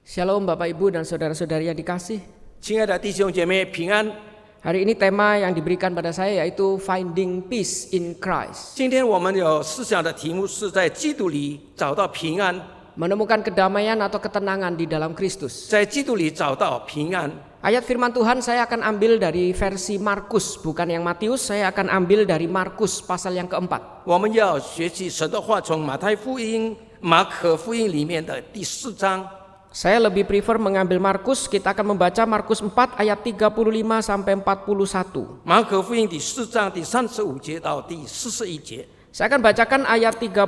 Shalom Bapak Ibu dan saudara-saudari yang dikasih. 亲爱的弟兄姐妹平安。 Hari ini tema yang diberikan pada saya yaitu Finding Peace in Christ. 今天我们有思想的题目是在基督里找到平安， Menemukan kedamaian atau ketenangan di dalam Kristus. 在基督里找到平安。 Ayat firman Tuhan saya akan ambil dari versi Markus, bukan yang Matius. Saya akan ambil dari Markus pasal yang keempat. 我们要学习神的话，从马太福音、马可福音里面的第4章。 Saya lebih prefer mengambil Markus. Kita akan membaca Markus 4 ayat 35 sampai 41. 马可福音第4章第35节到第41节。 Saya akan bacakan ayat 35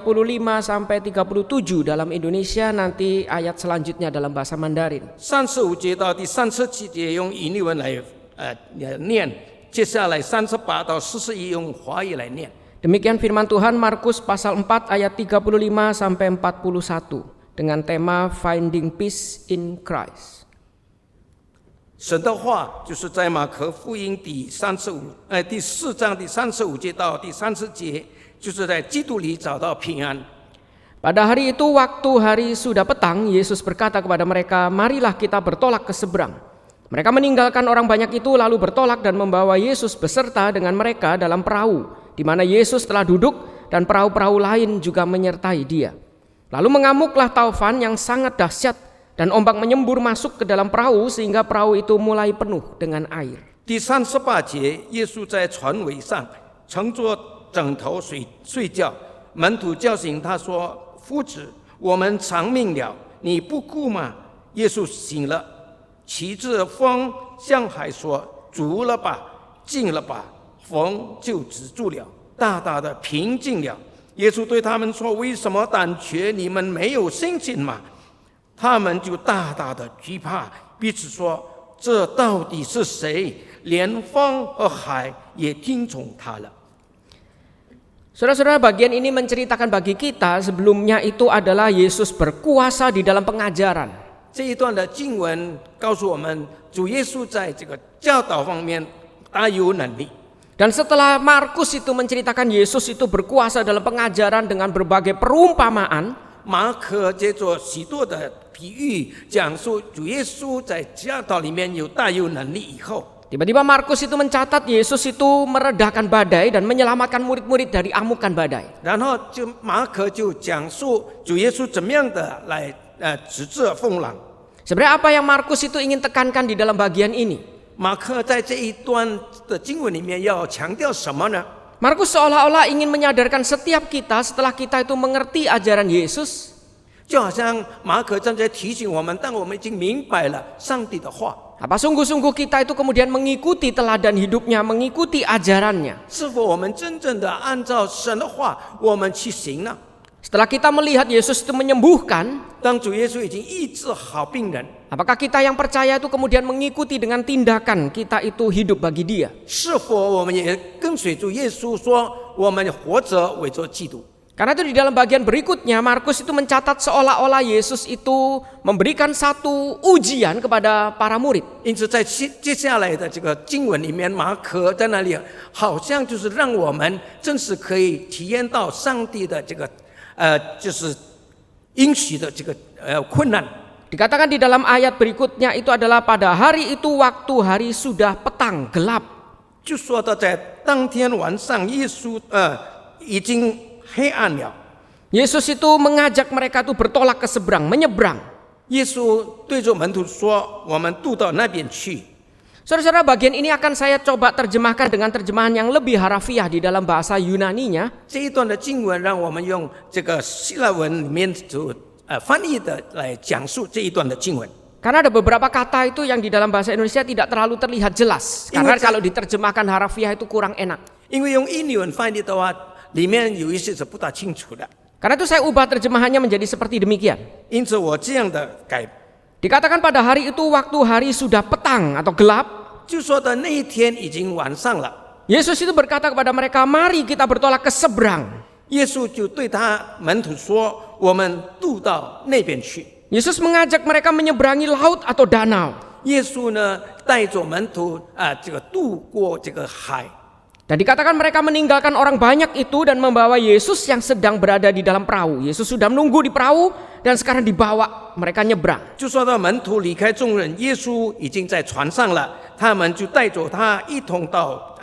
sampai 37 dalam Indonesia, nanti ayat selanjutnya dalam bahasa Mandarin. 35节到第37节用印尼文来念，接下来38到41用华语来念。 Demikian firman Tuhan Markus pasal 4 ayat 35 sampai 41 dengan tema Finding Peace in Christ. 神的话就是在马可福音第4章第35节到第30节，就是在基督里找到平安。 Pada hari itu waktu hari sudah petang, Yesus berkata kepada mereka, "Marilah kita bertolak ke seberang." Mereka meninggalkan orang banyak itu lalu bertolak dan membawa Yesus beserta dengan mereka dalam perahu, di mana Yesus telah duduk dan perahu-perahu lain juga menyertai dia. Lalu mengamuklah taufan yang sangat dahsyat dan ombak menyembur masuk ke dalam perahu sehingga perahu itu mulai penuh dengan air. 第38节，耶稣在船尾上乘着枕头睡觉，门徒叫醒他说：“夫子，我们偿命了，你不顾吗？”耶稣醒了，骑着风向海说：“足了吧，静了吧。”风就止住了，大大的平静了。耶稣对他们说：“为什么胆怯？你们没有信心吗？”他们就大大的惧怕，彼此说：“这到底是谁？连风和海也听从他了。” Saudara-saudara, bagian ini menceritakan bagi kita sebelumnya itu adalah Yesus berkuasa di dalam pengajaran. 这一段的经文告诉我们，主耶稣在这个教导方面大有能力。 Dan setelah Markus itu menceritakan Yesus itu berkuasa dalam pengajaran dengan berbagai perumpamaan, 马可接着许多的比喻讲述主耶稣在教导里面有大有能力以后， tiba-tiba Markus itu mencatat Yesus itu meredahkan badai dan menyelamatkan murid-murid dari amukan badai. 然后马可就讲述主耶稣怎么样的来止止风浪。 Sebenarnya apa yang Markus itu ingin tekankan di dalam bagian ini? 马可在这一段的经文里面要强调什么呢？ Markus seolah-olah ingin menyadarkan setiap kita setelah kita itu mengerti ajaran Yesus, 就好像马可正在提醒我们，当我们已经明白了上帝的话， apa sungguh-sungguh kita itu kemudian mengikuti teladan hidupnya, mengikuti ajarannya. 是否我们真正的按照神的话我们去行呢？ Setelah kita melihat Yesus itu menyembuhkan, 当主耶稣已经医治好病人， apakah kita yang percaya itu kemudian mengikuti dengan tindakan kita itu hidup bagi Dia? 是否我们也跟随主耶稣说，我们活着为着基督？ Karena itu di dalam bagian berikutnya Markus itu mencatat seolah-olah Yesus itu memberikan satu ujian kepada para murid. 因此，在接下来的这个经文里面，马可在那里好像就是让我们真是可以体验到上帝的这个就是应许的这个困难。 Dikatakan di dalam ayat berikutnya itu adalah pada hari itu waktu hari sudah petang gelap. 就说到在当天晚上，耶稣已经黑暗了。 Yesus itu mengajak mereka itu bertolak ke seberang, menyeberang. 耶稣对着门徒说：“我们渡到那边去。” Saudara-saudara, bagian ini akan saya coba terjemahkan dengan terjemahan yang lebih harafiah di dalam bahasa Yunaninya. 这一段的经文，让我们用这个希腊文里面所翻译的来讲述这一段的经文。 Karena ada beberapa kata itu yang di dalam bahasa Indonesia tidak terlalu terlihat jelas. Karena kalau diterjemahkan harafiah itu kurang enak. 因为用印尼文翻译的话，里面有一些是不大清楚的。 Karena itu saya ubah terjemahannya menjadi seperti demikian. 因此我这样的改， Dikatakan pada hari itu waktu hari sudah petang atau gelap. 就说的那一天已经晚上了。 Yesus itu berkata kepada mereka, "Mari kita bertolak ke seberang." 耶稣就对他门徒说：“我们渡到那边去。” Yesus mengajak mereka menyeberangi laut atau danau. 耶稣呢，带着门徒这个渡过这个海。 Dan dikatakan mereka meninggalkan orang banyak itu dan membawa Yesus yang sedang berada di dalam perahu. Yesus sudah menunggu di perahu dan sekarang dibawa mereka nyebrang. 就说到门徒离开众人，耶稣已经在船上了，他们就带着他一同到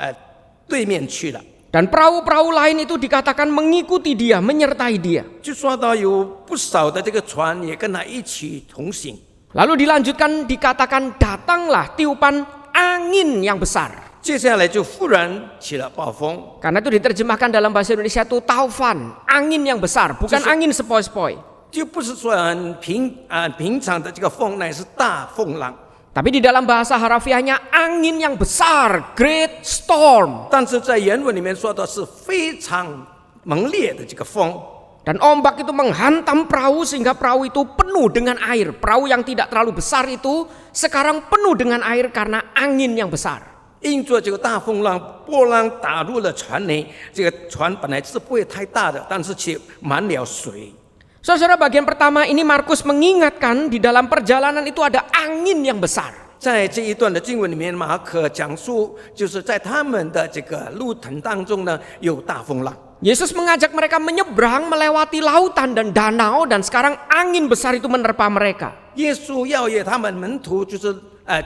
对面去了。 Dan perahu-perahu lain itu dikatakan mengikuti dia, menyertai dia. 就说到有不少的这个船也跟他一起同行。 Lalu dilanjutkan dikatakan datanglah tiupan angin yang besar. 接下来就忽然起了暴风， Karena itu diterjemahkan dalam bahasa Indonesia itu taufan, angin yang besar, bukan angin sepoi-sepoi. 就不是说很平常的这个风，乃是大风浪。 Tapi di dalam bahasa harafiahnya angin yang besar, great storm. 但是在原文里面说的是非常猛烈的这个风， Dan ombak itu menghantam perahu sehingga perahu itu penuh dengan air. Perahu yang tidak terlalu besar itu sekarang penuh dengan air karena angin yang besar. 因着这个大风浪，波浪打入了船内，这个船本来是不会太大的，但是却满了水。 Saudara, bagian pertama ini Markus mengingatkan di dalam perjalanan itu ada angin yang besar. 在这一段的经文里面，马可讲述就是在他们的这个路程当中呢，有大风浪。 Yesus mengajak mereka menyeberang melewati lautan dan danau dan sekarang angin besar itu menerpa mereka. 耶稣要约他们门徒就是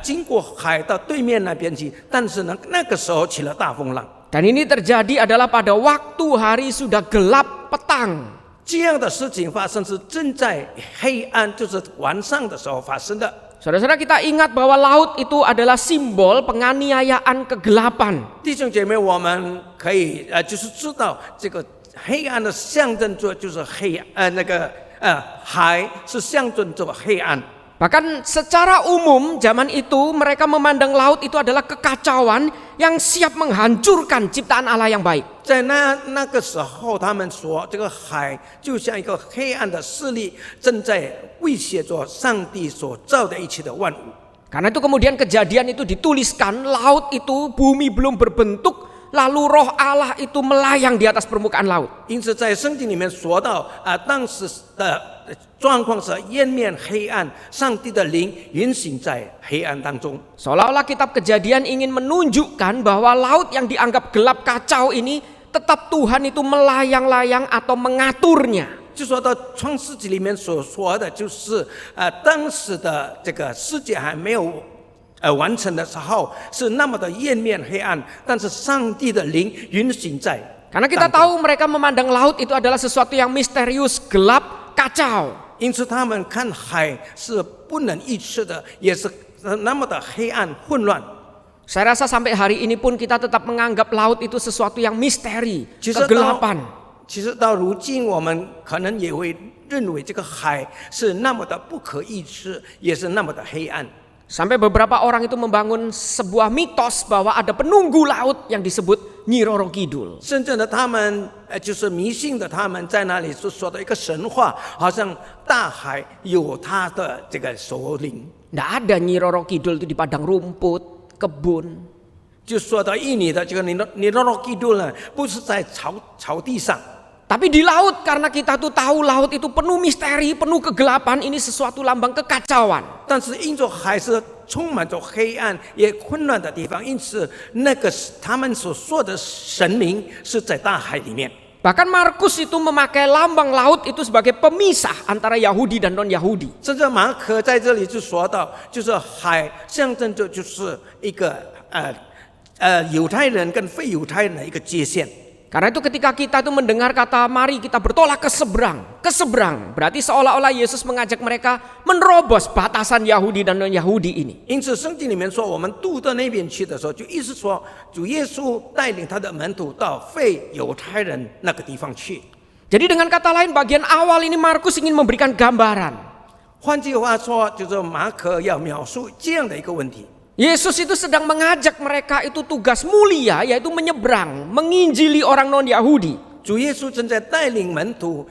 经过海到对面那边去，但是呢，那个时候起了大风浪。 Dan ini terjadi adalah pada waktu hari sudah gelap petang. 这样的事情发生是正在黑暗，就是晚上的时候发生的。 Saudara-saudara, kita ingat bahwa laut itu adalah simbol penganiayaan kegelapan. 弟兄姐妹，我们可以就是知道这个黑暗的象征着就是海是象征着黑暗。 Bahkan secara umum zaman itu mereka memandang laut itu adalah kekacauan yang siap menghancurkan ciptaan Allah yang baik. 在那个时候，他们说这个海就像一个黑暗的势力，正在威胁着上帝所造的一切的万物。 Karena itu kemudian kejadian itu dituliskan, laut itu bumi belum berbentuk, lalu roh Allah itu melayang di atas permukaan laut. 因此，在圣经里面说到当时的状况是烟面黑暗，上帝的灵运行在黑暗当中。 Seolah-olah kitab Kejadian ingin menunjukkan bahwa laut yang dianggap gelap kacau ini tetap Tuhan itu melayang-layang atau mengaturnya. 就说到创世纪里面所说的，就是当时的这个世界还没有完成的时候，是那么的烟面黑暗，但是上帝的灵运行在。 Karena kita tahu mereka memandang laut itu adalah sesuatu yang misterius, gelap, kacau. 因此，他们看海是不能预测的，也是那么的黑暗混乱。 Saya rasa sampai hari ini pun kita tetap menganggap laut itu sesuatu yang misteri, 其实到 kegelapan. 其实到如今，我们可能也会认为这个海是那么的不可预测，也是那么的黑暗。 Sampai beberapa orang itu membangun sebuah mitos bahwa ada penunggu laut yang disebut Nyi Roro Kidul. 甚至呢，他们就是迷信的，他们在那里是说的一个神话，好像大海有他的这个首领。 Nggak ada Nyi Roro Kidul itu di padang rumput, kebun. 就说到印尼的这个尼罗罗基督呢，不是在草地上， Tapi di laut, karena kita tuh tahu laut itu penuh misteri, penuh kegelapan, ini sesuatu lambang kekacauan. 但是因着海是充满着黑暗也混乱的地方，因此那个他们所说的神明是在大海里面。 Bahkan Markus itu memakai lambang laut itu sebagai pemisah antara Yahudi dan non-Yahudi. 甚至马可在这里就说到，就是海象征着就是一个犹太人跟非犹太人的一个界限。 Karena itu ketika kita tuh mendengar kata mari kita bertolak ke seberang, berarti seolah-olah Yesus mengajak mereka menerobos batasan Yahudi dan non-Yahudi ini. 因此，圣经里面说，我们渡到那边去的时候，就意思说，主耶稣带领他的门徒到非犹太人那个地方去。 Jadi dengan kata lain, bagian awal ini Markus ingin memberikan gambaran. 换句话说，就是马可要描述这样的一个问题。 Yesus itu sedang mengajak mereka itu tugas mulia, yaitu menyeberang, menginjili orang non-Yahudi. 主耶稣正在带领门徒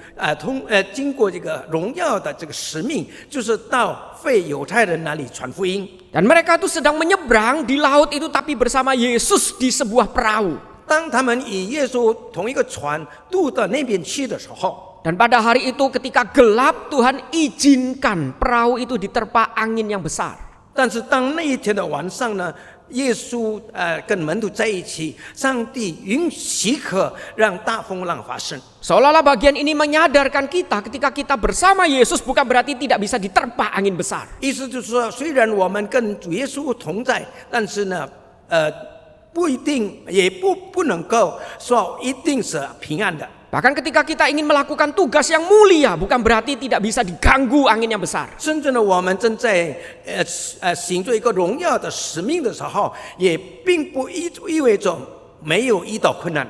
经过这个荣耀的这个使命，就是到非犹太人那里传福音。 Dan mereka itu sedang menyeberang di laut itu tapi bersama Yesus di sebuah perahu. 当他们与耶稣同一个船渡到那边去的时候， Dan pada hari itu ketika gelap, Tuhan izinkan perahu itu diterpa angin yang besar. 但是当那一天的晚上呢，耶稣跟门徒在一起，上帝许可让大风浪发生。 Seolah-olah bagian ini menyadarkan kita ketika kita bersama Yesus bukan berarti tidak bisa diterpa angin besar. 意思就是说，虽然我们跟主耶稣同在，但是呢，不一定，也不能够说一定是平安的。 Bahkan ketika kita ingin melakukan tugas yang mulia, bukan berarti tidak bisa diganggu angin yang besar. 甚至呢，我们正在行做一个荣耀的使命的时候，也并不意味着没有遇到困难。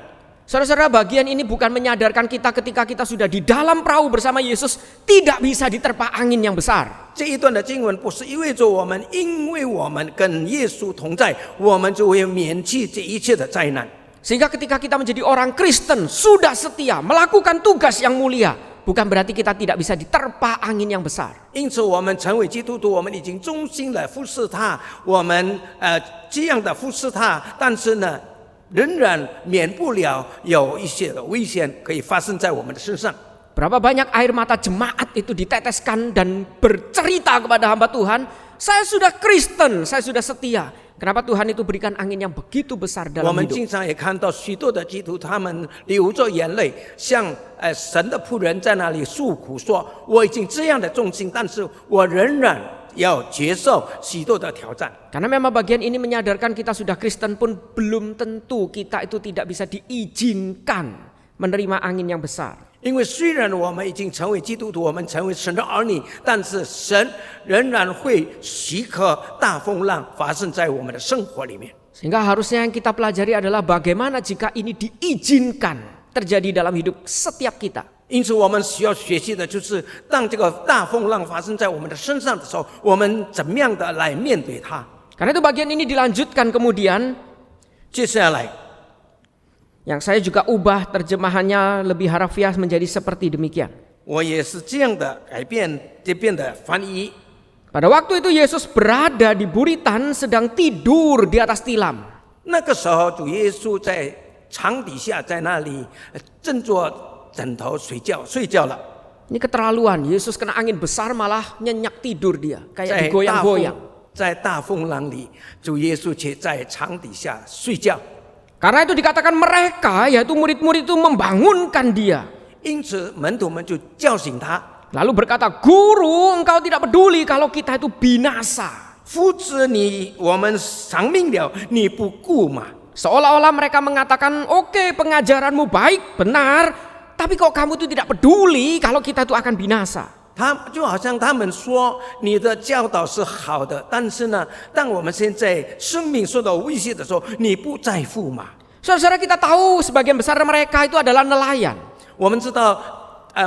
Saudara-saudara, bagian ini bukan menyadarkan kita ketika kita sudah di dalam perahu bersama Yesus tidak bisa diterpa angin yang besar. 这一段的经文不是意味着我们，因为我们跟耶稣同在，我们就会免去这一切的灾难。 Sehingga ketika kita menjadi orang Kristen, sudah setia, melakukan tugas yang mulia, bukan berarti kita tidak bisa diterpa angin yang besar. 因此，我们成为基督徒，我们已经忠心的服侍他，我们这样的服侍他，但是呢，仍然免不了有一些的危险可以发生在我们的身上。 Berapa banyak air mata jemaat itu diteteskan dan bercerita kepada hamba Tuhan, saya sudah Kristen, saya sudah setia. Kenapa Tuhan itu berikan angin yang begitu besar 我 dalam 们 hidup? 经常也看到许多的基督徒，他们流着眼泪，向神的仆人在那里诉苦说：“我已经这样的忠心，但是我仍然要接受许多的挑战。” Karena memang bagian ini menyadarkan kita sudah Kristen pun belum tentu kita itu tidak bisa diizinkan menerima angin yang besar. 因为虽然我们已经成为基督徒，我们成为神的儿女，但是神仍然会许可大风浪发生在我们的生活里面。 Sehingga harusnya yang kita pelajari adalah bagaimana jika ini diizinkan terjadi dalam hidup setiap kita. 因此，我们需要学习的就是，当这个大风浪发生在我们的身上的时候，我们怎么样的来面对它。 Karena itu bagian ini dilanjutkan kemudian, 接下来， yang saya juga ubah terjemahannya lebih harafiah menjadi seperti demikian. 我也是这样的改变这边的翻译。 Pada waktu itu Yesus berada di buritan sedang tidur di atas tilam. 那个时候，主耶稣在床底下，在那里正坐枕头睡觉了。 Ini keterlaluan, Yesus kena angin besar malah nyenyak tidur dia, kayak digoyang-goyang. 在大风浪里，主耶稣却在床底下睡觉。 Karena itu dikatakan mereka, yaitu murid-murid itu membangunkan dia. 因此，门徒们就叫醒他。 Lalu berkata, Guru, engkau tidak peduli kalau kita itu binasa. 夫子你，我们丧命了，你不顾吗？ Seolah-olah mereka mengatakan, oke, pengajaranmu baik, benar, tapi kok kamu itu tidak peduli kalau kita itu akan binasa. 就好像他们说你的教导是好的，但是呢，当我们现在生命受到威胁的时候，你不在乎吗？ Saudara, kita tahu sebagian besar mereka itu adalah nelayan. 我们知道，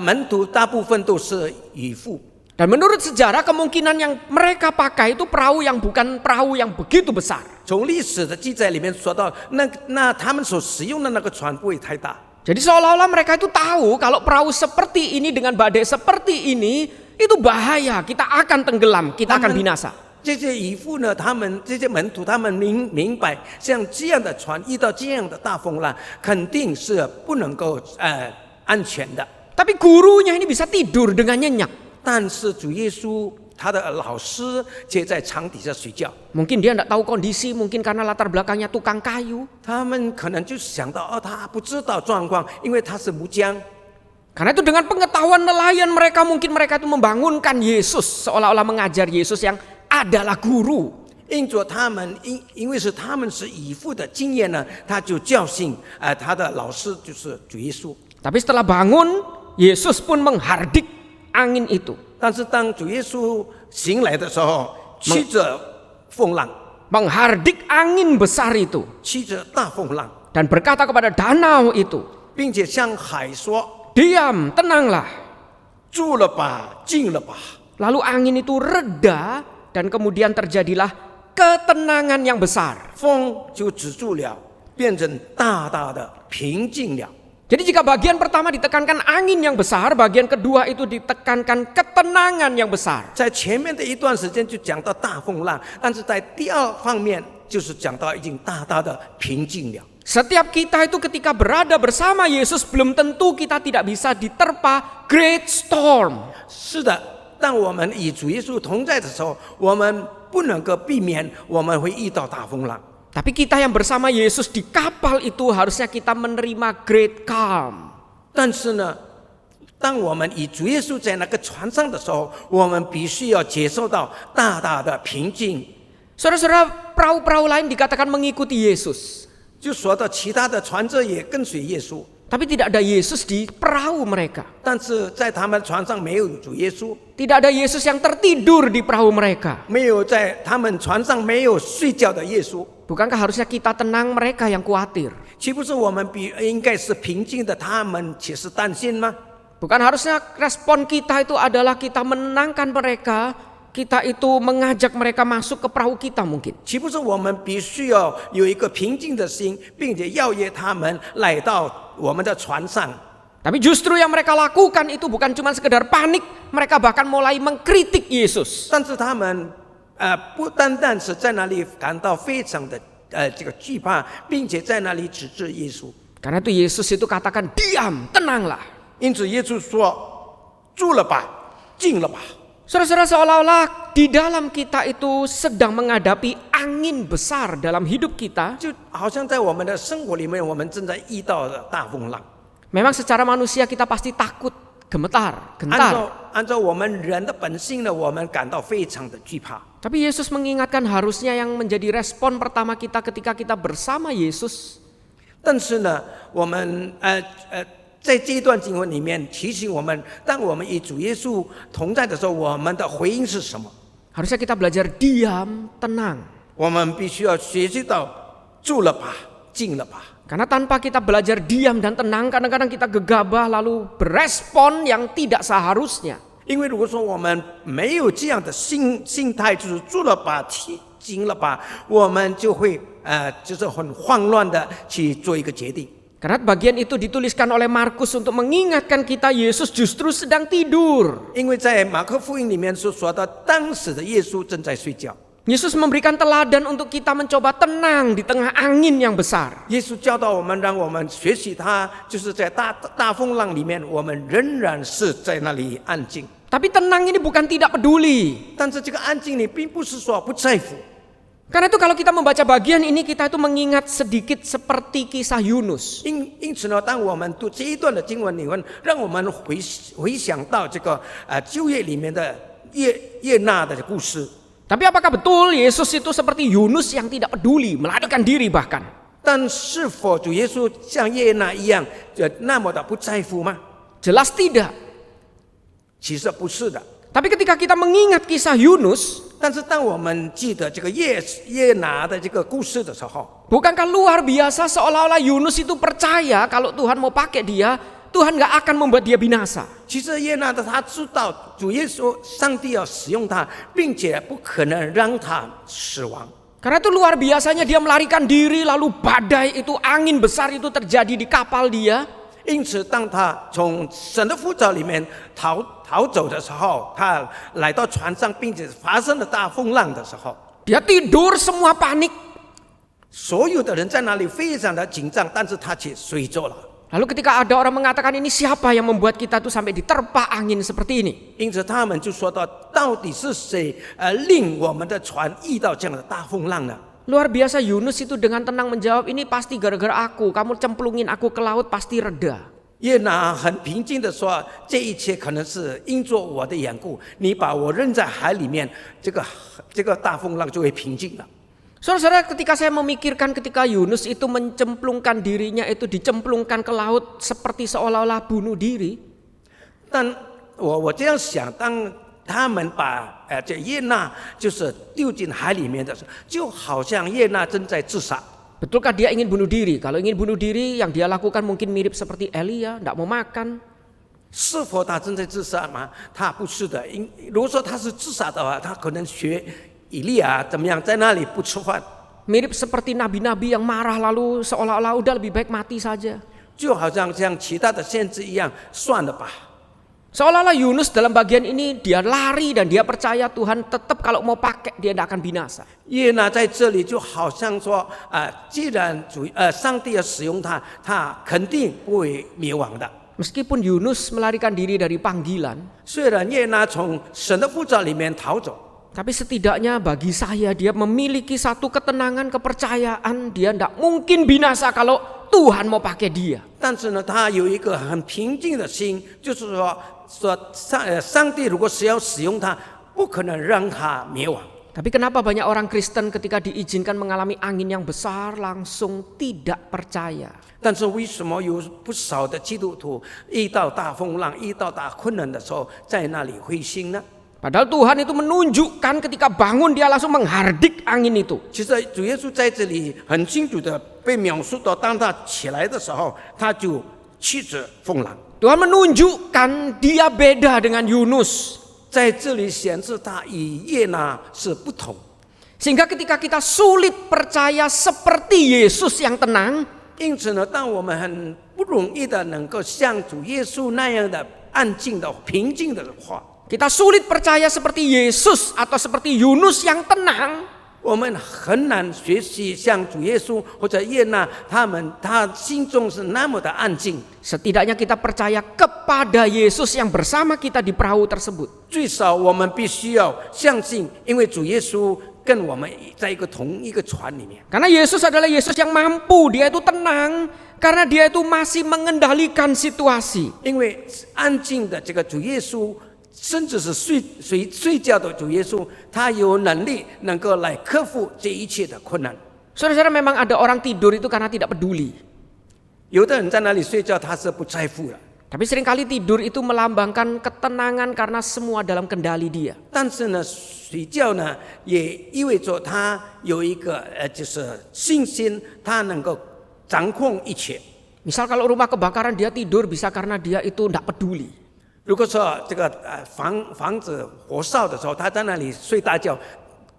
门徒大部分都是渔夫。 Dan menurut sejarah kemungkinan yang mereka pakai itu perahu yang bukan perahu yang begitu besar. 从历史的记载里面说到，那他们所使用的那个船不会太大。 Jadi seolah-olah mereka itu tahu kalau perahu seperti ini dengan badai seperti ini itu bahaya, kita akan tenggelam, kita akan binasa. 这些渔夫呢，这些门徒，他们明白，像这样的船遇到这样的大风浪，肯定是不能够安全的。 Tapi gurunya ini bisa tidur dengan nyenyak. 但是主耶稣他的老师却在床底下睡觉。 Mungkin dia tidak tahu kondisi, mungkin karena latar belakangnya tukang kayu. 他们可能就想到，他不知道状况，因为他是木匠。 Karena itu dengan pengetahuan nelayan mereka, mungkin mereka itu membangunkan Yesus, seolah-olah mengajar Yesus yang adalah guru. 因为是他们是渔夫的经验呢，他就叫醒他的老师就是主耶稣。 Tapi setelah bangun, Yesus pun menghardik angin itu. 但是当主耶稣醒来的时候，驱着风浪， menghardik angin besar itu 驱着大风浪， dan berkata kepada danau itu, 并且向海说 diam, tenanglah. 住了吧，静了吧。 Lalu angin itu reda dan kemudian terjadilah ketenangan yang besar. 风就止住了，变成大大的平静了。 Jadi jika bagian pertama ditekankan angin yang besar, bagian kedua itu ditekankan ketenangan yang besar. 在前面的一段时间就讲到大风浪，但是在第二方面就是讲到已经大大的平静了。 Setiap kita itu ketika berada bersama Yesus belum tentu kita tidak bisa diterpa great storm. 是的，当我们与主耶稣同在的时候，我们不能够避免我们会遇到大风浪。 Tapi kita yang bersama Yesus di kapal itu harusnya kita menerima great calm. 但是呢，当我们与主耶稣在那个船上的时候，我们必须要接受到大大的平静。 Saudara-saudara, perahu-perahu lain dikatakan mengikuti Yesus. 就说到其他的船只也跟随耶稣， Tapi tidak ada Yesus di perahu mereka. 但是在他们船上没有主耶稣， Tidak ada Yesus yang tertidur di perahu mereka. 没有在他们船上没有睡觉的耶稣。 Bukankah harusnya kita tenang, mereka yang khawatir? 岂不是我们应该是平静的，他们却是担心吗？ Bukan harusnya respon kita itu adalah kita menenangkan mereka, kita itu mengajak mereka masuk ke perahu kita mungkin. 岂不是我们必须要有一个平静的心，并且邀约他们来到我们的船上？ Tapi justru yang mereka lakukan itu bukan cuma sekedar panik, mereka bahkan mulai mengkritik Yesus. 但是他们不单单是在那里感到非常的这个惧怕，并且在那里指责耶稣。 Karena itu Yesus itu katakan, diam, tenanglah. 因此耶稣说：“住了吧，静了吧。” Saudara-saudara, seolah-olah di dalam kita itu sedang menghadapi angin besar dalam hidup kita. 就好像在我们的生活里面，我们正在遇到的大风浪。 Memang secara manusia kita pasti takut, gemetar, gentar. 按照我们人的本性呢，我们感到非常的惧怕。 Tapi Yesus mengingatkan harusnya yang menjadi respon pertama kita ketika kita bersama Yesus. 但是呢，我们在这一段经文里面提醒我们，当我们与主耶稣同在的时候，我们的回应是什么？ Harusnya kita belajar diam, tenang. 我们必须要学习到住了吧，静了吧。 Karena tanpa kita belajar diam dan tenang, kadang-kadang kita gegabah lalu berespon yang tidak seharusnya. 因为如果说我们没有这样的心态，就是住了吧，静了吧，我们就会就是很慌乱的去做一个决定。 Karena bagian itu dituliskan oleh Markus untuk mengingatkan kita Yesus justru sedang tidur. 因为在马可福音里面是说到，当时的耶稣正在睡觉。 Yesus memberikan teladan untuk kita mencoba tenang di tengah angin yang besar. 耶稣教导我们，让我们学习他，就是在大风浪里面，我们仍然是在那里安静。 Tapi tenang ini bukan tidak peduli. 但是这个安静，你并不是说不在乎。 Karena itu kalau kita membaca bagian ini, kita itu mengingat sedikit seperti kisah Yunus. 因此呢，当我们读这一段的经文里面，让我们回想到这个旧约里面的约拿的故事。 Tapi apakah betul Yesus itu seperti Yunus yang tidak peduli, melarikan diri bahkan? 但是否主耶稣像约拿一样，那么的不在乎吗？ Jelas tidak. 其实不是的。 Tapi ketika kita mengingat kisah Yunus, 但是当我们记得这个约拿的这个故事的时候， bukankah luar biasa seolah-olah Yunus itu percaya kalau Tuhan mau pakai dia, Tuhan gak akan membuat dia binasa. 其实约拿的他知道主耶稣上帝要使用他，并且不可能让他死亡。 Karena itu luar biasanya dia melarikan diri, lalu badai itu, angin besar itu terjadi di kapal dia. 因此，当他从神的呼召里面逃走的时候，他来到船上，并且发生了大风浪的时候， Dia tidur, semua panik. 所有的人在那里非常的紧张，但是他却睡着了。 Lalu ketika ada orang mengatakan ini siapa yang membuat kita tuh sampai diterpa angin seperti ini? 因此，他们就说到，到底是谁令我们的船遇到这样的大风浪呢？ Luar biasa Yunus itu dengan tenang menjawab, ini pasti gara-gara aku, kamu cemplungin aku ke laut pasti reda. 约拿很平静的说：“这一切可能是因着我的缘故，你把我扔在海里面，这个大风浪就会平静了。” Saudara-saudara, ketika saya memikirkan ketika Yunus itu mencemplungkan dirinya itu dicemplungkan ke laut seperti seolah-olah bunuh diri. 但我这样想，当他们把这约拿就是丢进海里面的时候，就好像约拿正在自杀。 Betulkah dia ingin bunuh diri? Kalau ingin bunuh diri, yang dia lakukan mungkin mirip seperti Elia, tidak mau makan. 是否他正在自杀吗？他不是的。如果说他是自杀的话，他可能学以利亚怎么样，在那里不吃饭。 Mirip seperti nabi-nabi yang marah lalu seolah-olah udah lebih baik mati saja. 就好像其他的先知一样，算了吧。 Seolah-olah Yunus dalam bagian ini dia lari dan dia percaya Tuhan tetap kalau mau pakai dia tidak akan binasa. 约拿在这里就好像说既然上帝要使用他，他肯定不会灭亡的。 Meskipun Yunus melarikan diri dari panggilan, 虽然约拿从神的呼召里面逃走， Tapi setidaknya bagi saya dia memiliki satu ketenangan, kepercayaan. Dia tidak mungkin binasa kalau Tuhan mau pakai dia. 但是呢，他有一个很平静的心，就是说上帝如果是要使用他，不可能让他灭亡。 Tapi kenapa banyak orang Kristen ketika diizinkan mengalami angin yang besar langsung tidak percaya? 但是为什么有不少的基督徒遇到大风浪、遇到大困难的时候，在那里灰心呢？ Padahal Tuhan itu menunjukkan ketika bangun dia langsung menghardik angin itu. 其实主耶稣在这里很清楚的被描述到，当他起来的时候，他就驱止风浪。 Tuhan menunjukkan dia beda dengan Yunus. 在这里显示他与耶拿是不同。 Sehingga ketika kita sulit percaya seperti Yesus yang tenang, 因此呢，当我们很不容易的能够像主耶稣那样的安静的、平静的话， kita sulit percaya seperti Yesus atau seperti Yunus yang tenang. 我们很难学习像主耶稣或者耶拿他心中是那么的安静。 Setidaknya kita percaya kepada Yesus yang bersama kita di perahu tersebut. 最少我们必须要相信，因为主耶稣跟我们在同一个船里面。 Karena Yesus adalah Yesus yang mampu, dia itu tenang. Karena dia itu masih mengendalikan situasi. 因为安静的这个主耶稣，甚至是睡觉的主耶稣，他有能力能够来克服这一切的困难。 Saudara-saudara, memang ada orang tidur itu karena tidak peduli. 有的人在那里睡觉，他是不在乎的。 Tapi seringkali tidur itu melambangkan ketenangan karena semua dalam kendali dia. 但是呢，睡觉呢也意味着他有一个就是信心，他能够掌控一切。 Misal kalau rumah kebakaran dia tidur bisa karena dia itu tidak peduli. 如果说这个房子火烧的时候，他在那里睡大觉，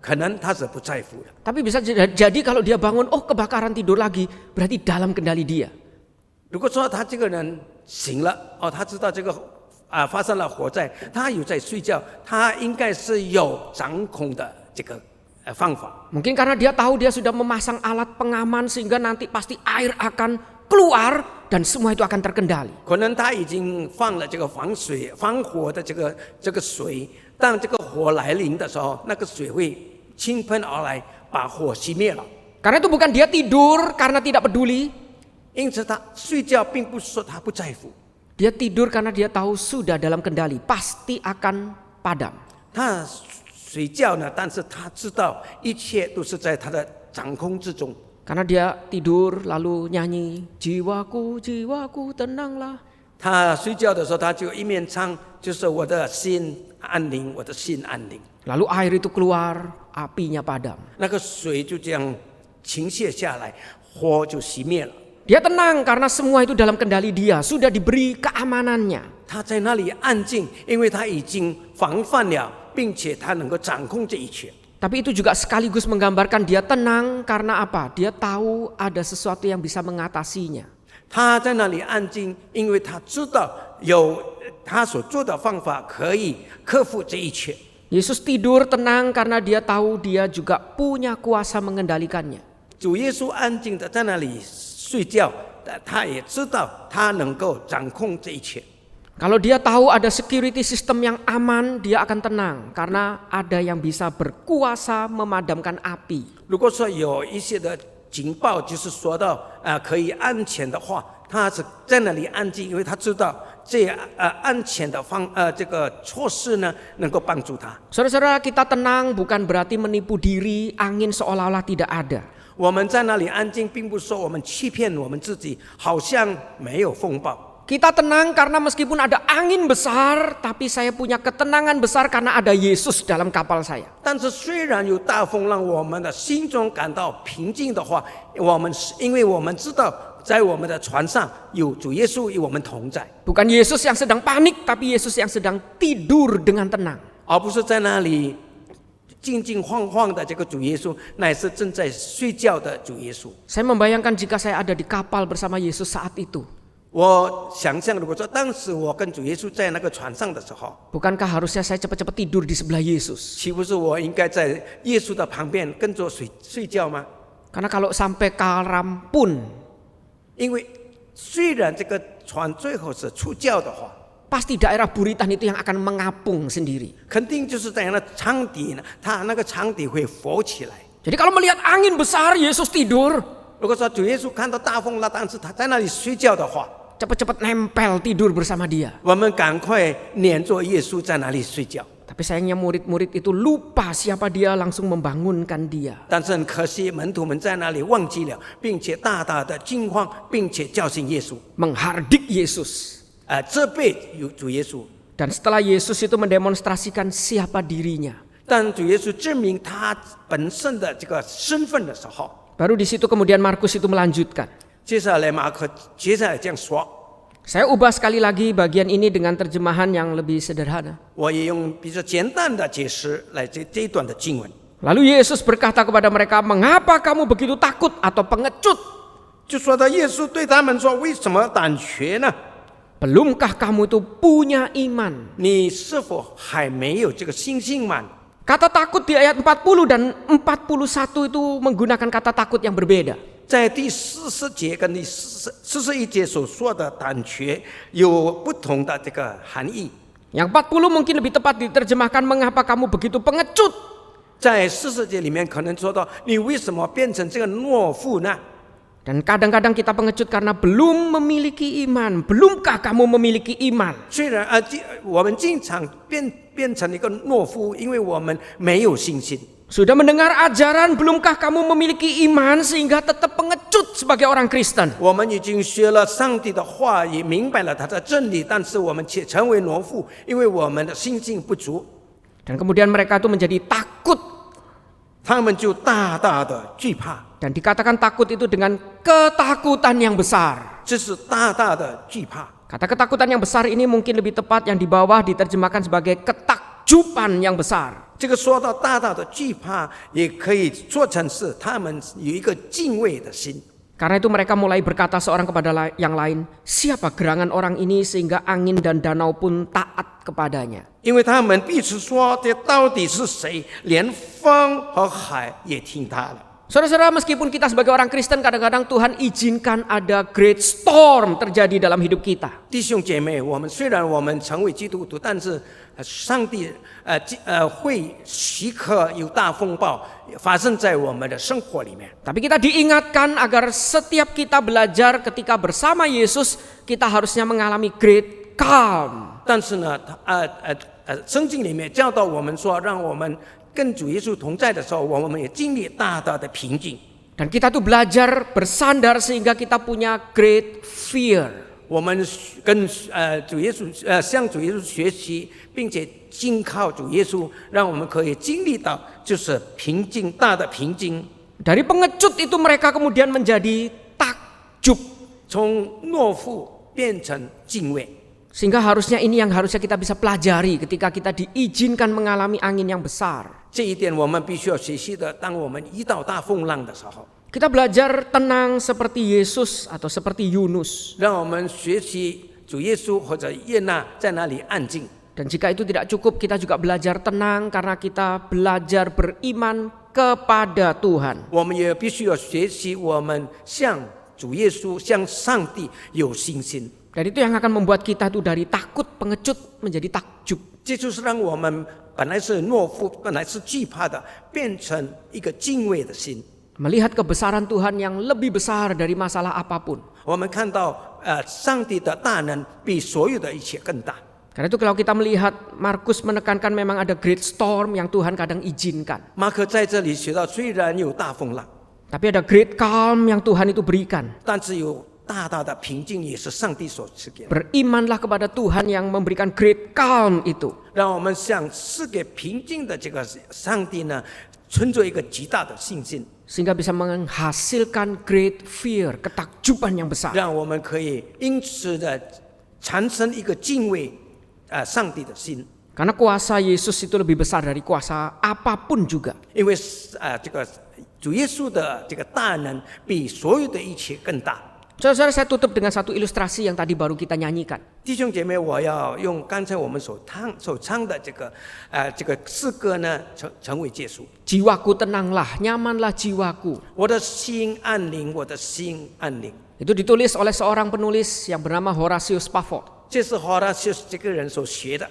可能他是不在乎的。 Tapi bisa jadi kalau dia bangun, oh kebakaran tidur lagi, berarti dalam kendali dia. 如果说他这个人醒了，他知道这个发生了火灾，他有在睡觉，他应该是有掌控的这个方法。 Mungkin karena dia tahu dia sudah memasang alat pengaman sehingga nanti pasti air akan keluar dan semua itu akan terkendali. 可能他已经放了这个防火的这个水，当这个火来临的时候，那个水会倾盆而来，把火熄灭了。 Karena itu bukan dia tidur karena tidak peduli. 因此他睡觉并不是说他不在乎， Dia tidur karena dia tahu sudah dalam kendali, pasti akan padam. 他睡觉呢，但是他知道一切都是在他的掌控之中。 Karena dia tidur lalu nyanyi, jiwaku, jiwaku tenanglah. 他睡觉的时候，他就一面唱，就是我的心安宁，我的心安宁。 Lalu air itu keluar, apinya padam. 那个水就这样倾泻下来，火就熄灭了。 Dia tenang karena semua itu dalam kendali dia, sudah diberi keamanannya. 他在那里安静，因为他已经防范了，并且他能够掌控这一切。 Tapi itu juga sekaligus menggambarkan dia tenang karena apa? Dia tahu ada sesuatu yang bisa mengatasinya. 他在那里安静，因为他知道有他所做的方法可以克服这一切。 Yesus tidur tenang karena dia tahu dia juga punya kuasa mengendalikannya. 主耶稣安静的在那里睡觉，他也知道他能够掌控这一切。 Kalau dia tahu ada security system yang aman, dia akan tenang karena ada yang bisa berkuasa memadamkan api. 如果说有一些的警报，就是说到可以安全的话，他是在那里安静，因为他知道这安全的这个措施呢，能够帮助他。 Saudara-saudara, kita tenang bukan berarti menipu diri, angin seolah-olah tidak ada. 我们在那里安静，并不是说我们欺骗我们自己，好像没有风暴。 Kita tenang karena meskipun ada angin besar, tapi saya punya ketenangan besar karena ada Yesus dalam kapal saya. 但是虽然有大风浪，我们的心中感到平静的话，因为我们知道在我们的船上有主耶稣与我们同在， Bukan Yesus yang sedang panik, tapi Yesus yang sedang tidur dengan tenang. 而不是在那里静静晃晃的这个主耶稣，乃是正在睡觉的主耶稣。 Saya membayangkan jika saya ada di kapal bersama Yesus saat itu. 我想象，如果说当时我跟主耶稣在那个船上的时候， Bukankah harusnya saya cepat-cepat tidur di sebelah Yesus? 岂不是我应该在耶稣的旁边跟着睡觉吗？ Karena kalau sampai karam pun, 因为虽然这个船最后是出教的话， pasti daerah Buritan itu yang akan mengapung sendiri. 肯定就是在那场地呢，它那个场地会浮起来。 Jadi kalau melihat angin besar, Yesus tidur, 如果说主耶稣看到大风了，但是他在那里睡觉的话， cepat-cepat nempel tidur bersama dia. 我们赶快黏着耶稣在那里睡觉。 Tapi sayangnya murid-murid itu lupa siapa dia, langsung membangunkan dia. 但是很可惜，门徒们在那里忘记了，并且大大的惊慌，并且叫醒耶稣， Menghardik Yesus. 责备主耶稣。 Dan setelah Yesus itu mendemonstrasikan siapa dirinya, 但主耶稣证明他本身的这个身份的时候， baru di situ kemudian Markus itu melanjutkan. 接下来马可接下来这样说， Saya ubah sekali lagi bagian ini dengan terjemahan yang lebih sederhana. 我也用比较简单的解释来这一段的经文。 Lalu Yesus berkata kepada mereka, "Mengapa kamu begitu takut atau pengecut? 就说到耶稣对他们说：“为什么胆怯呢？ Belumkah kamu itu punya iman?" 你是否还没有这个信心吗？” Kata takut di ayat 40 dan 41 itu menggunakan kata takut yang berbeda. 在第40节跟第41节所说的胆怯有不同的这个含义。 Yang 40 mungkin lebih tepat diterjemahkan, "Mengapa kamu begitu pengecut?" 在40节里面可能说到你为什么变成这个懦夫呢？ Dan kadang-kadang kita pengecut karena belum memiliki iman. Belumkah kamu memiliki iman? 虽然我们经常变成一个懦夫，因为我们没有信心。 Sudah mendengar ajaran, belumkah kamu memiliki iman sehingga tetap pengecut sebagai orang Kristen? 我们已经学了上帝的话，也明白了他的真理，但是我们却成为懦夫，因为我们的信心不足。 Dan kemudian mereka itu menjadi takut. 他们就大大的惧怕， Dan dikatakan takut itu dengan ketakutan yang besar. 这是大大的惧怕。 Kata ketakutan yang besar ini mungkin lebih tepat yang di bawah diterjemahkan sebagai ketakjuban yang besar. 这个说到大大的惧怕，也可以做成是他们有一个敬畏的心。 Karena itu mereka mulai berkata seorang kepada yang lain, "Siapa gerangan orang ini sehingga angin dan danau pun taat kepadanya?" 因为他们彼此说：“这到底是谁？连风和海也听他了。” Saudara-saudara, meskipun kita sebagai orang Kristen kadang-kadang Tuhan izinkan ada great storm terjadi dalam hidup kita. 弟兄姐妹，虽然我们成为基督徒，但是上帝会许可有大风暴发生在我们的生活里面。 Tapi kita diingatkan agar setiap kita belajar ketika bersama Yesus, kita harusnya mengalami great calm. 但是呢，圣经里面教导我们说，让我们跟主耶稣同在的时候，我们也经历大大的平静。 Dan kita tuh belajar bersandar sehingga kita punya great fear. 我们跟主耶稣向主耶稣学习，并且信靠主耶稣，让我们可以经历到就是平静，大的平静。 Dari pengecut itu mereka kemudian menjadi takjub. 从懦夫变成敬畏。 Sehingga harusnya ini yang harusnya kita bisa pelajari ketika kita diizinkan mengalami angin yang besar. 这一点我们必须要学习的。当我们遇到大风浪的时候， Kita belajar tenang seperti Yesus atau seperti Yunus. 让我们学习主耶稣或者耶纳在那里安静。 Dan jika itu tidak cukup, kita juga belajar tenang karena kita belajar beriman kepada Tuhan. 我们也必须要学习，我们向主耶稣、向上帝有信心。 Dan itu yang akan membuat kita tuh dari takut pengecut menjadi takjub. 这就是让我们本来是懦夫、本来是惧怕的，变成一个敬畏的心。 Melihat kebesaran Tuhan yang lebih besar dari masalah apapun. 我们看到上帝的大能比所有的一切更大。 Karena itu kalau kita melihat Markus menekankan memang ada great storm yang Tuhan kadang izinkan. 马可在这里学到，虽然有大风浪， Tapi ada great calm yang Tuhan itu berikan. 但是有大大的平静，也是上帝所赐给的。 Berimanlah kepada Tuhan yang memberikan great calm itu. 让我们向赐给平静的这个上帝呢，存着一个极大的信心， Sehingga bisa menghasilkan great fear, ketakjuban yang besar. 让我们可以因此的产生一个敬畏上帝的心。 Karena kuasa Yesus itu lebih besar dari kuasa apapun juga. 因为这个主耶稣的这个大能比所有的一切更大。 Saudara, saya tutup dengan satu ilustrasi yang tadi baru kita nyanyikan. 弟兄姐妹，我要用刚才我们所唱的这个诗歌呢，成为结束。 Jiwaku tenanglah, nyamanlah jiwaku. 我的心安宁，我的心安宁。 Itu ditulis oleh seorang penulis yang bernama Horatius Spafford. 这是后来就是这个人所学的。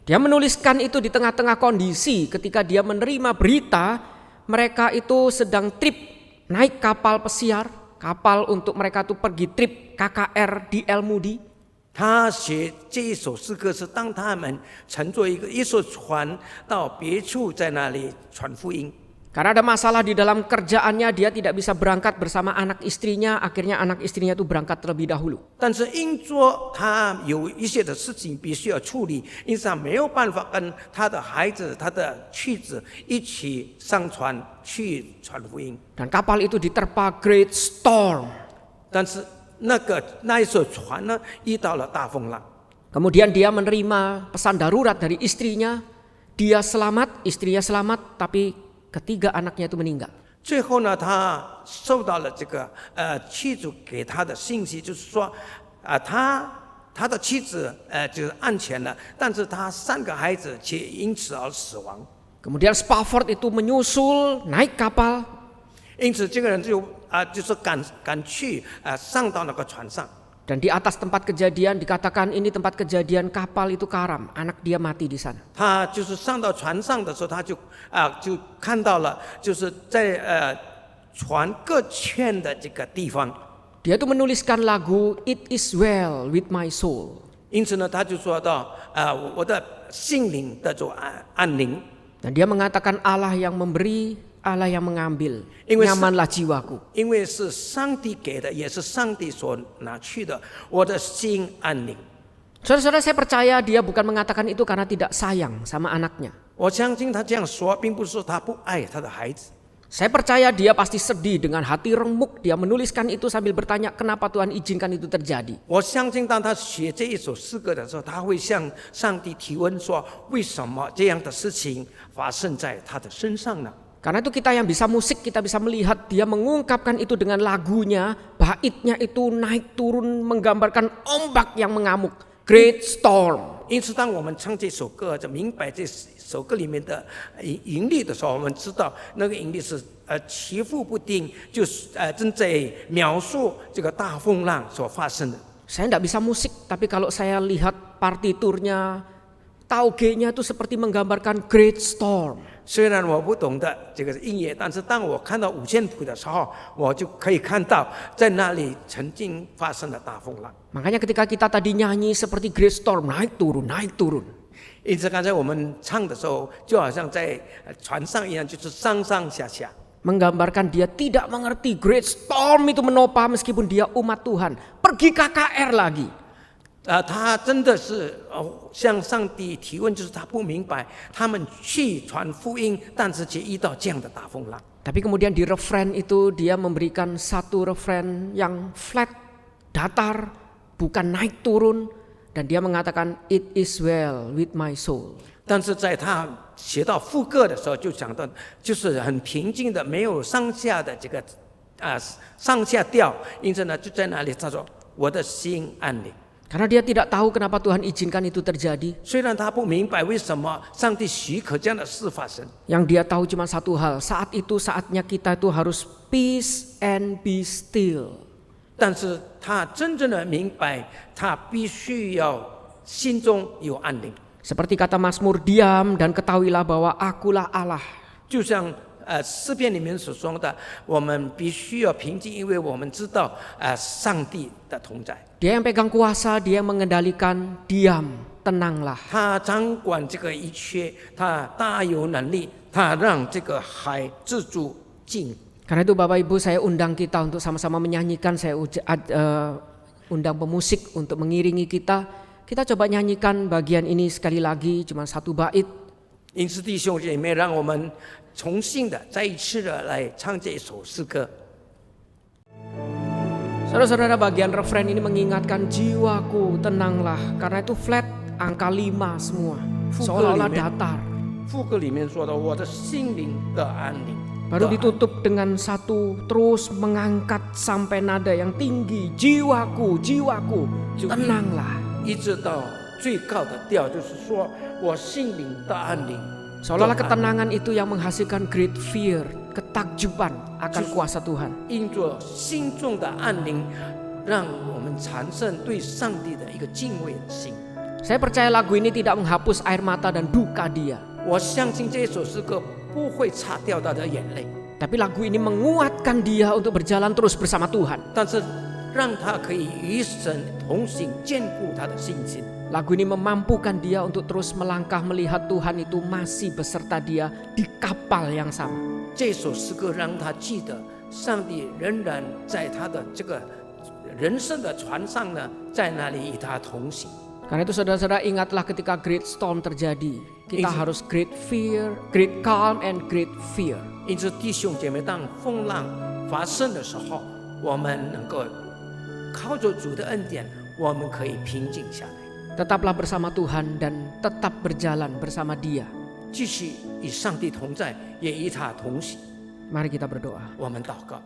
Dia menuliskan itu di tengah-tengah kondisi ketika dia menerima berita mereka itu sedang trip naik kapal pesiar, kapal untuk mereka tuh pergi trip KKR di El Moody. 他写这一首诗歌是当他们乘坐一艘船到别处，在那里传福音。 Karena ada masalah di dalam kerjaannya, dia tidak bisa berangkat bersama anak istrinya. Akhirnya anak istrinya itu berangkat terlebih dahulu. 但是因着他有一些的事情必须要处理，因此他没有办法跟他的孩子、他的妻子一起上船去传福音。 Dan kapal itu diterpa great storm. 但是那一艘船呢，遇到了大风浪。 Kemudian dia menerima pesan darurat dari istrinya. Dia selamat, istrinya selamat, tapi ketiga anaknya itu meninggal. 最后呢，他受到了这个妻子给他的信息，就是说，他的妻子就是安全了，但是他3个孩子却因此而死亡。 Kemudian Spafford itu menyusul naik kapal. 因此这个人就是赶去上到那个船上。 Dan di atas tempat kejadian dikatakan ini tempat kejadian kapal itu karam, anak dia mati di sana. 他就是上到船上的时候，他就看到了，就是在船各圈的这个地方。 Dia itu menuliskan lagu It Is Well With My Soul. 因此呢，他就说到我的心灵得着安宁。 Dan dia mengatakan Allah yang memberi, Allah yang mengambil. Ingat- Nyamanlah jiwaku. 因为是上帝给的，也是上帝所拿去的，我的心安宁。 Saudara-saudara, saya percaya dia bukan mengatakan itu karena tidak sayang sama anaknya. 我相信他这样说，并不是说他不爱他的孩子。 Saya percaya dia pasti sedih dengan hati remuk. Dia menuliskan itu sambil bertanya kenapa Tuhan izinkan itu terjadi. 我相信当他写这一首诗歌的时候，他会向上帝提问说：为什么这样的事情发生在他的身上呢？ Karena itu kita yang bisa musik, kita bisa melihat dia mengungkapkan itu dengan lagunya. Baitnya itu naik turun menggambarkan ombak yang mengamuk. Great storm. 因此，当我们唱这首歌，就明白这首歌里面的吟律的时候，我们知道那个吟律是起伏不定，就是正在描述这个大风浪所发生的。 Saya tidak bisa musik, tapi kalau saya lihat partiturnya, tauge-nya itu seperti menggambarkan great storm. 虽然我不懂得这个音乐，但是当我看到五线谱的时候，我就可以看到在那里曾经发生了大风浪。 Makanya ketika kita tadi nyanyi seperti great storm, naik turun, naik turun. 因此，刚才我们唱的时候，就好像在船上一样，就是上上下下。 Menggambarkan dia tidak mengerti great storm itu menopang meskipun dia umat Tuhan. Pergi KKR lagi. 他真的是向上帝提问，就是他不明白他们去传福音，但是却遇到这样的大风浪。 Tapi kemudian di refrain itu dia memberikan satu refrain yang flat, datar, bukan naik turun. Dan dia mengatakan it is well with my soul. 但是在他写到副歌的时候，就讲到就是很平静的，没有上下的这个上下调，因此呢，就在那里他说我的心安宁。 Karena dia tidak tahu kenapa Tuhan izinkan itu terjadi. 虽然他不明白为什么上帝许可这样的事发生， Yang dia tahu cuma satu hal, saat itu saatnya kita itu harus peace and be still. 但是他真正的明白，他必须要心中有安宁。 Seperti kata Mazmur, diam dan ketahuilah bahwa akulah Allah. 就像诗篇里面所说的，我们必须要平静，因为我们知道上帝的同在。 Dia yang pegang kuasa, dia yang mengendalikan, diam, tenanglah. 他掌管这个一切，他大有能力，他让这个海自主静。 Karena itu Bapak Ibu, saya undang kita untuk sama-sama menyanyikan. Saya undang pemusik untuk mengiringi kita. Kita coba nyanyikan bagian ini sekali lagi, cuma satu bait. 因此，弟兄姐妹，让我们重新的、再一次的来唱这首诗歌。 Saudara-saudara, bagian refrain ini mengingatkan jiwaku tenanglah. Karena itu flat, angka 5 semua. Seolah-olah datar. 副歌里面说的，我的心灵的安宁。 Baru ditutup dengan satu, terus mengangkat sampai nada yang tinggi. Jiwaku, jiwaku, tenanglah. 一直到最高的调，就是说我心灵的安宁。 Seolah-olah ketenangan itu yang menghasilkan great fear, ketakjuban akan kuasa Tuhan. 因着心中的安宁，让我们产生对上帝的一个敬畏的心。 Saya percaya lagu ini tidak menghapus air mata dan duka dia. 我相信这首诗歌不会擦掉他的眼泪， Tapi lagu ini menguatkan dia untuk berjalan terus bersama Tuhan. 但是让他可以与神同行，坚固他的信心。 Lagu ini memampukan dia untuk terus melangkah melihat Tuhan itu masih beserta dia di kapal yang sama. 这首诗歌让他记得，上帝仍然在他的这个人生的船上呢，在那里与他同行。 Karena itu saudara-saudara ingatlah ketika great storm terjadi. Kita harus great fear, great calm and great fear. 因此，弟兄姐妹，当风浪发生的时候，我们能够靠着主的恩典，我们可以平静下来， Tetaplah bersama Tuhan dan tetap berjalan bersama Dia. 继续与上帝同在，也与他同行。 Mari kita berdoa. 我们祷告。